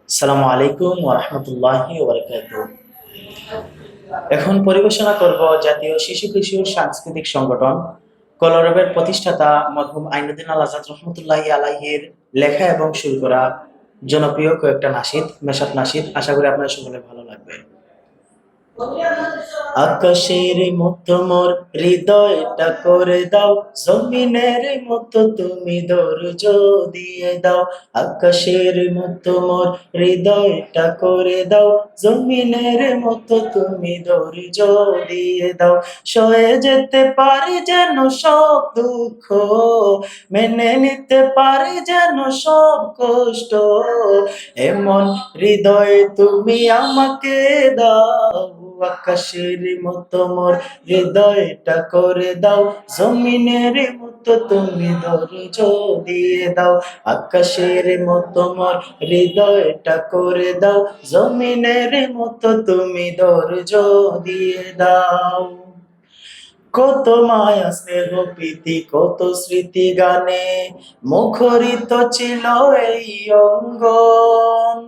আসসালামু আলাইকুম ওয়া রাহমাতুল্লাহি ওয়া বারাকাতুহু। এখন পরিবেশনা করব জাতীয় শিশু কিশোর সাংস্কৃতিক সংগঠন কলরবের প্রতিষ্ঠাতা মরহুম আইনুদ্দিন আল আজাদ রহমতুল্লাহি আলাইহির লেখা এবং সুর করা জনপ্রিয় কয়েকটা নাশিদ, মেশাত নাশিদ। আশা করি আপনার সকলে ভালো লাগবে। আকাশের মতো মোর হৃদয়টা করে দাও, জমিনের মতো তুমি ধৈর্য দিয়ে দাও। আকাশের মতো মোর হৃদয়টা করে দাও, জমিনের মতো তুমি ধৈর্য দিয়ে দাও। সয়ে যেতে পারি যেন সব দুঃখ, মেনে নিতে পারি যেন সব কষ্ট, এমন হৃদয় তুমি আমাকে দাও। আকাশের মতো মোর হৃদয়টা করে দাও, জমিনের মতো তুমি ধৈর্য দিয়ে দাও। আকাশের মতো মোর হৃদয়টা করে দাও, জমিনের মতো তুমি ধৈর্য দিয়ে দাও। কত মায়া স্নেহ প্রীতি কত স্মৃতি গানে মুখরিত ছিল এই অঙ্গন।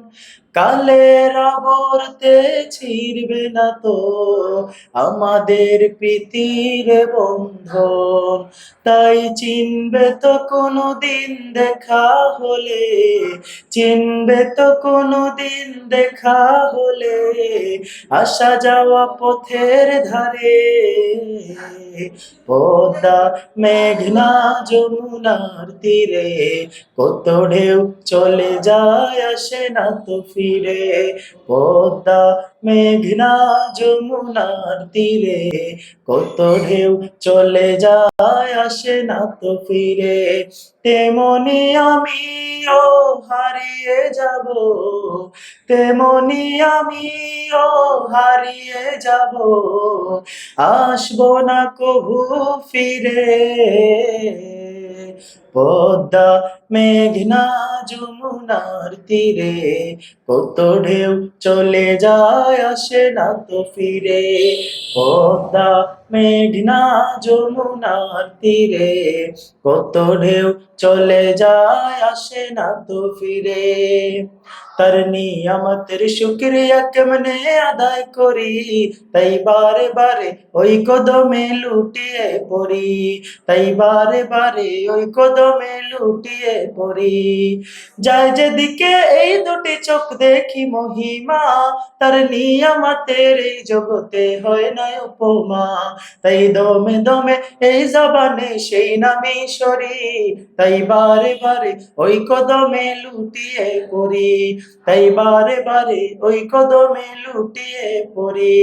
কালের আবর্তে ছিড়বে না তো আমাদের প্রীতির বন্ধন। তাই চিনবে তো কোনোদিন দেখা হলে, চিনবে তো কোনোদিন দেখা হলে, আসা যাওয়া পথের ধারে পদ্মা মেঘনা যমুনার তীরে কত ঢেউ চলে যায় আসে না তো ফিরে। পদ্মা মেঘনা যমুনার তীরে কত ঢেউ চলে যায় আসে না তো ফিরে। তেমনি আমিও হারিয়ে যাব, তেমনি আমিও হারিয়ে যাব, আসবো না কভু ফিরে। পদ্মা মেঘনা যমুনার তীরে কত ঢেউ চলে যায় আসে না তো ফিরে। পদ্মা মেঘনা যমুনার তীরে কত ঢেউ চলে যায় আসে না তো ফিরে। তার নিয়ামতের শুকরিয়া কেমনে আদায় করি, তাই বারে বারে ওই কদমে লুটিয়ে পড়ি, তাই বারে বারে ওই কদমে লুটিয়ে পড়ি। যায় যেদিকে এই দুটি চোখ দেখি মহিমা, তার নিয়ামতের এই জগতে হয় না উপমা। তাই দমে দমে এই জবানে সেই নামে সরি, তাই বারে বারে ওই কদমে লুটিয়ে পড়ি, তাই বারে বারে ওই কদমে লুটিয়ে পড়ি।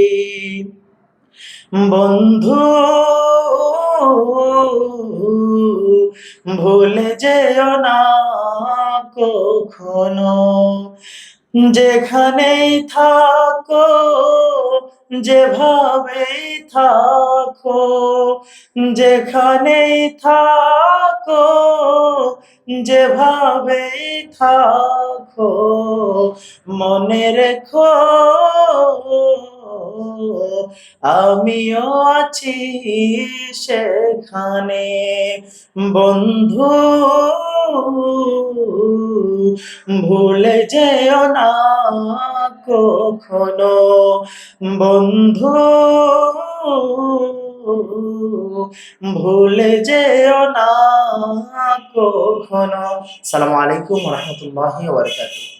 বন্ধু ভুলে যেও না কখনো, যেখানেই থাকো যেভাবেই থাকো, যেখানেই থাকো যেভাবেই থাকো, মনে রেখো আমিও আছি সেখানে। বন্ধু ভুলে যেও না কখনো, বন্ধু ভুলে যেও না কখনো। আসসালামু আলাইকুম ওয়া রাহমাতুল্লাহি ওয়া বারাকাতুহু।